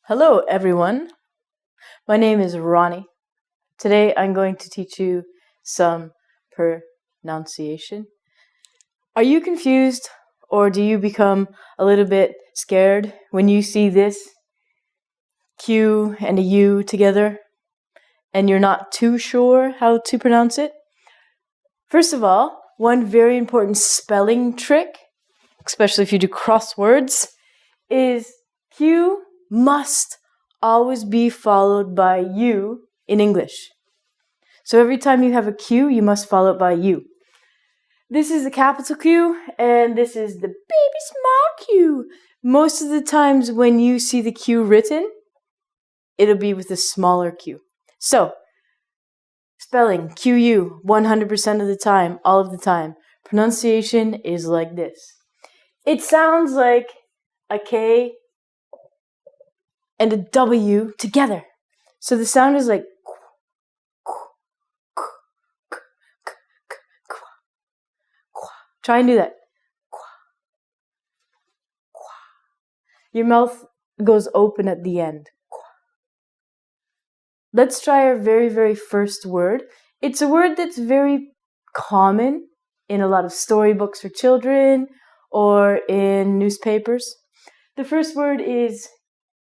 Hello everyone, my name is Ronnie. Today I'm going to teach you some pronunciation. Are you confused or do you become a little bit scared when you see this Q and a U together and you're not too sure how to pronounce it? First of all, one very important spelling trick, especially if you do crosswords, is Q must always be followed by U in English. So every time you have a Q, you must follow it by U. This is the capital Q, and this is the baby small Q. Most of the times when you see the Q written, it'll be with a smaller Q. So, spelling QU 100% of the time, all of the time. Pronunciation is like this. It sounds like a K and a W together. So the sound is like try and do that. Your mouth goes open at the end. Let's try our very, very first word. It's a word that's very common in a lot of storybooks for children or in newspapers. The first word is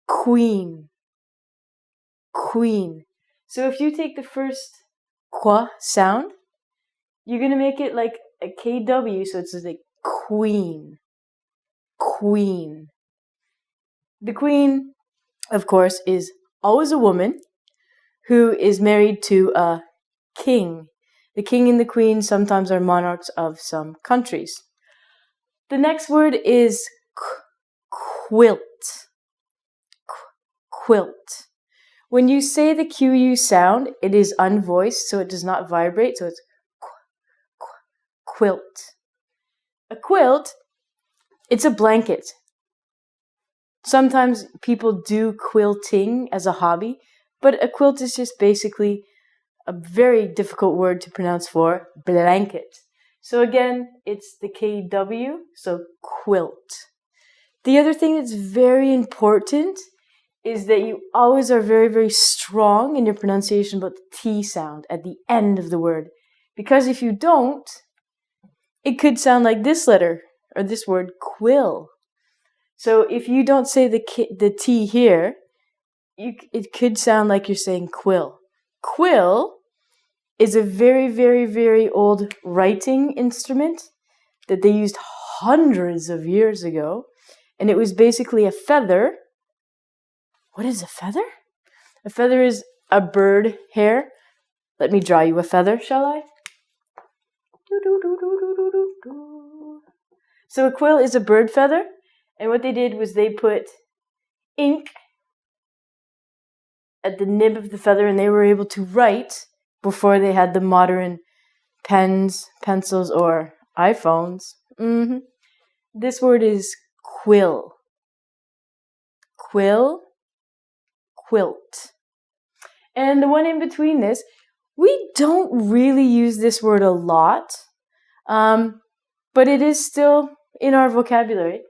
queen. Queen. So if you take the first qua sound, you're going to make it like a KW, so it's like queen. Queen. The queen, of course, is always a woman who is married to a king. The king and the queen sometimes are monarchs of some countries. The next word is quilt. Quilt. When you say the QU sound, it is unvoiced, so it does not vibrate, so it's quilt. A quilt, it's a blanket. Sometimes people do quilting as a hobby, but a quilt is just basically a very difficult word to pronounce for blanket. So again, it's the KW, so quilt. The other thing that's very important is that you always are very, very strong in your pronunciation about the T sound at the end of the word. Because if you don't, it could sound like this letter, or this word, quill. So if you don't say the T here, it could sound like you're saying quill. Quill is a very, very, very old writing instrument that they used hundreds of years ago. And it was basically a feather. What is a feather? A feather is a bird hair. Let me draw you a feather, shall I? So a quill is a bird feather. And what they did was they put ink at the nib of the feather and they were able to write before they had the modern pens, pencils, or iPhones. This word is quill. Quill, quilt. And the one in between this, we don't really use this word a lot, but it is still in our vocabulary.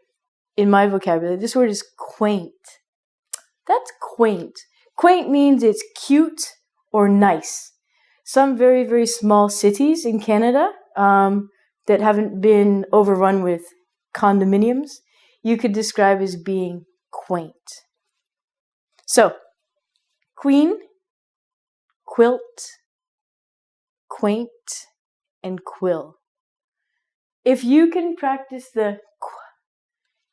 In my vocabulary, this word is quaint. That's quaint. Quaint means it's cute or nice. Some very, very small cities in Canada that haven't been overrun with condominiums, you could describe as being quaint. So, queen, quilt, quaint, and quill. If you can practice the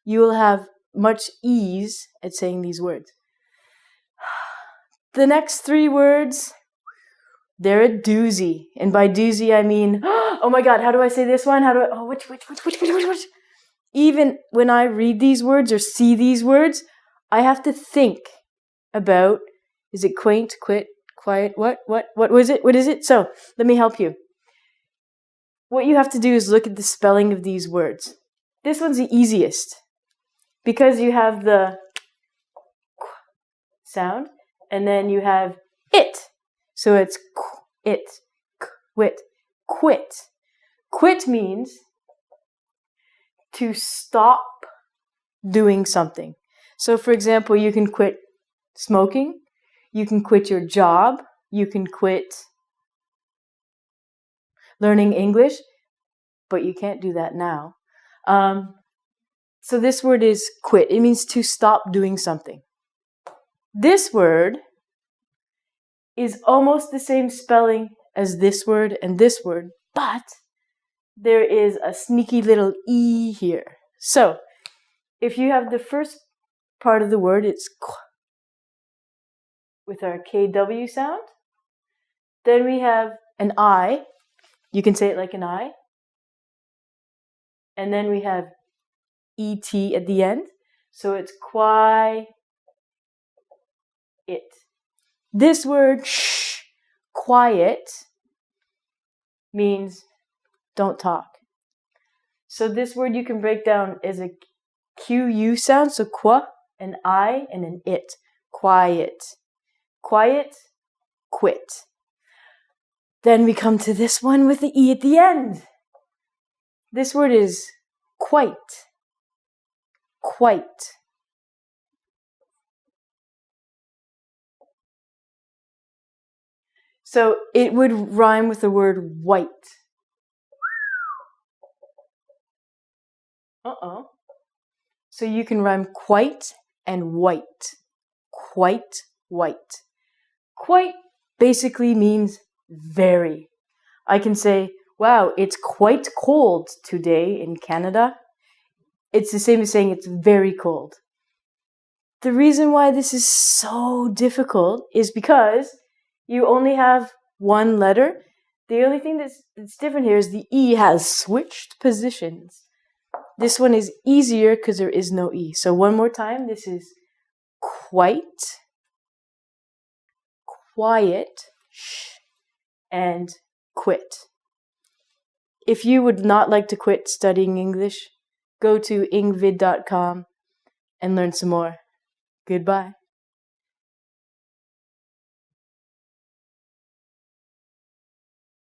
you will have much ease at saying these words. The next three words, they're a doozy. And by doozy, I mean, oh my God, how do I say this one? Which? Even when I read these words or see these words, I have to think about, is it quaint, quit, quiet, what was it? What is it? So, let me help you. What you have to do is look at the spelling of these words. This one's the easiest. Because you have the sound, and then you have it. So it's it, quit, quit. Quit means to stop doing something. So for example, you can quit smoking. You can quit your job. You can quit learning English, but you can't do that now. So this word is quit. It means to stop doing something. This word is almost the same spelling as this word and this word, but there is a sneaky little E here. So, if you have the first part of the word, it's qu with our KW sound. Then we have an I. You can say it like an I. And then we have ET at the end. So it's quiet. This word, quiet, means don't talk. So this word you can break down as a QU sound, so qua, an I, and an it. Quiet. Quiet, quit. Then we come to this one with the E at the end. This word is quite. Quite. So it would rhyme with the word white. So you can rhyme quite and white. Quite, white. Quite basically means very. I can say, wow, it's quite cold today in Canada. It's the same as saying it's very cold. The reason why this is so difficult is because you only have one letter. The only thing that's different here is the E has switched positions. This one is easier because there is no E. So one more time, this is quite, quiet, and quit. If you would not like to quit studying English, go to ingvid.com and learn some more. Goodbye.